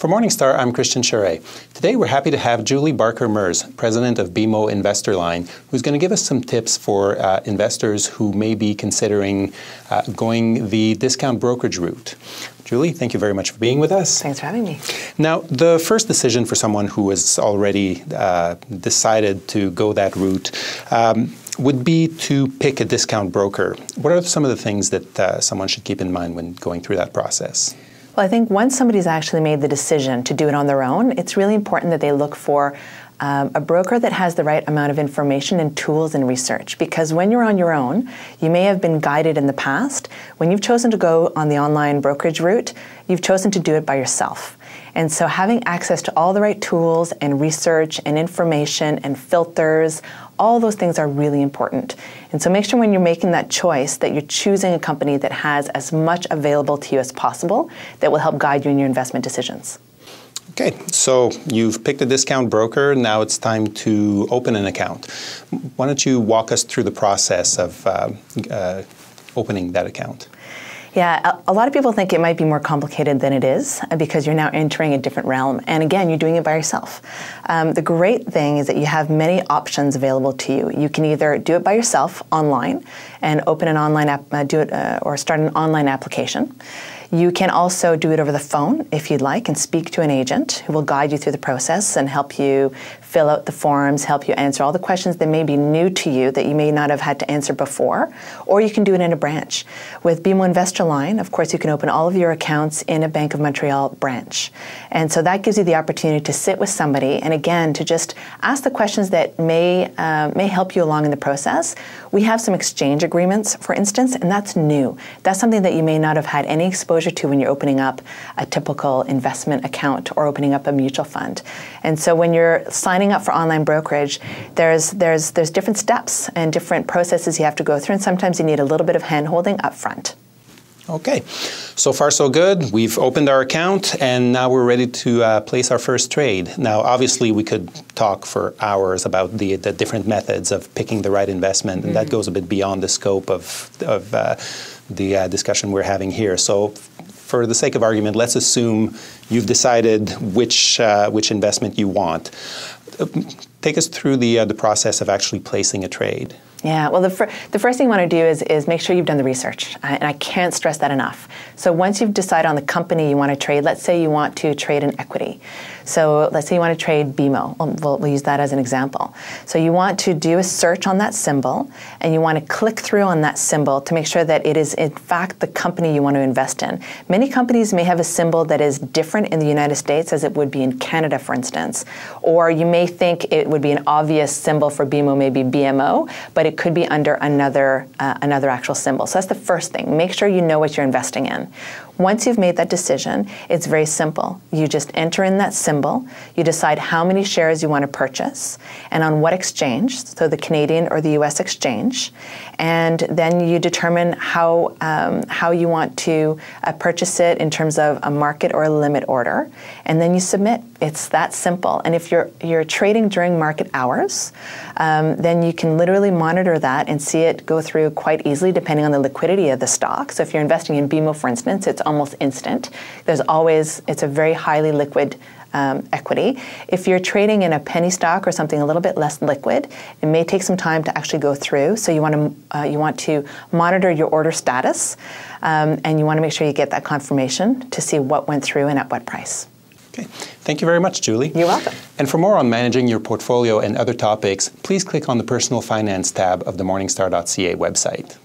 For Morningstar, I'm Christian Charret. Today we're happy to have Julie Barker-Mers, President of BMO Investor Line, who's going to give us some tips for investors who may be considering going the discount brokerage route. Julie, thank you very much for being with us. Thanks for having me. Now, the first decision for someone who has already decided to go that route would be to pick a discount broker. What are some of the things that someone should keep in mind when going through that process? Well, I think once somebody's actually made the decision to do it on their own, it's really important that they look for a broker that has the right amount of information and tools and research. Because when you're on your own, you may have been guided in the past. When you've chosen to go on the online brokerage route, you've chosen to do it by yourself. And so having access to all the right tools and research and information and filters, all those things are really important. And so make sure when you're making that choice that you're choosing a company that has as much available to you as possible that will help guide you in your investment decisions. Okay, so you've picked a discount broker. Now it's time to open an account. Why don't you walk us through the process of opening that account? Yeah, a lot of people think it might be more complicated than it is because you're now entering a different realm. And again, you're doing it by yourself. The great thing is that you have many options available to you. You can either do it by yourself online and open an online app, or start an online application. You can also do it over the phone if you'd like and speak to an agent who will guide you through the process and help you fill out the forms, help you answer all the questions that may be new to you that you may not have had to answer before, or you can do it in a branch. With BMO Investor Line, of course, you can open all of your accounts in a Bank of Montreal branch. And so that gives you the opportunity to sit with somebody and again, to just ask the questions that may help you along in the process. We have some exchange agreements, for instance, and that's new. That's something that you may not have had any exposure to when you're opening up a typical investment account or opening up a mutual fund. And so when you're signing up for online brokerage, there's different steps and different processes you have to go through, and sometimes you need a little bit of hand-holding up front. Okay, so far so good. We've opened our account and now we're ready to place our first trade. Now, obviously, we could talk for hours about the different methods of picking the right investment, and that goes a bit beyond the scope of the discussion we're having here. So for the sake of argument, let's assume you've decided which investment you want. Take us through the process of actually placing a trade. Yeah, well, the first thing you want to do is make sure you've done the research, and I can't stress that enough. So once you've decided on the company you want to trade, let's say you want to trade an equity. So let's say you want to trade BMO. We'll use that as an example. So you want to do a search on that symbol, and you want to click through on that symbol to make sure that it is in fact the company you want to invest in. Many companies may have a symbol that is different in the United States as it would be in Canada, for instance. Or you may think it would be an obvious symbol for BMO, maybe BMO, but it could be under another actual symbol. So that's the first thing. Make sure you know what you're investing in. Once you've made that decision, it's very simple. You just enter in that symbol, you decide how many shares you want to purchase, and on what exchange, so the Canadian or the US exchange, and then you determine how you want to purchase it in terms of a market or a limit order, and then you submit. It's that simple. And if you're trading during market hours, then you can literally monitor that and see it go through quite easily depending on the liquidity of the stock. So if you're investing in BMO, for instance, it's almost instant. It's a very highly liquid equity. If you're trading in a penny stock or something a little bit less liquid, it may take some time to actually go through. So you want to monitor your order status, and you want to make sure you get that confirmation to see what went through and at what price. Okay. Thank you very much, Julie. You're welcome. And for more on managing your portfolio and other topics, please click on the Personal Finance tab of the Morningstar.ca website.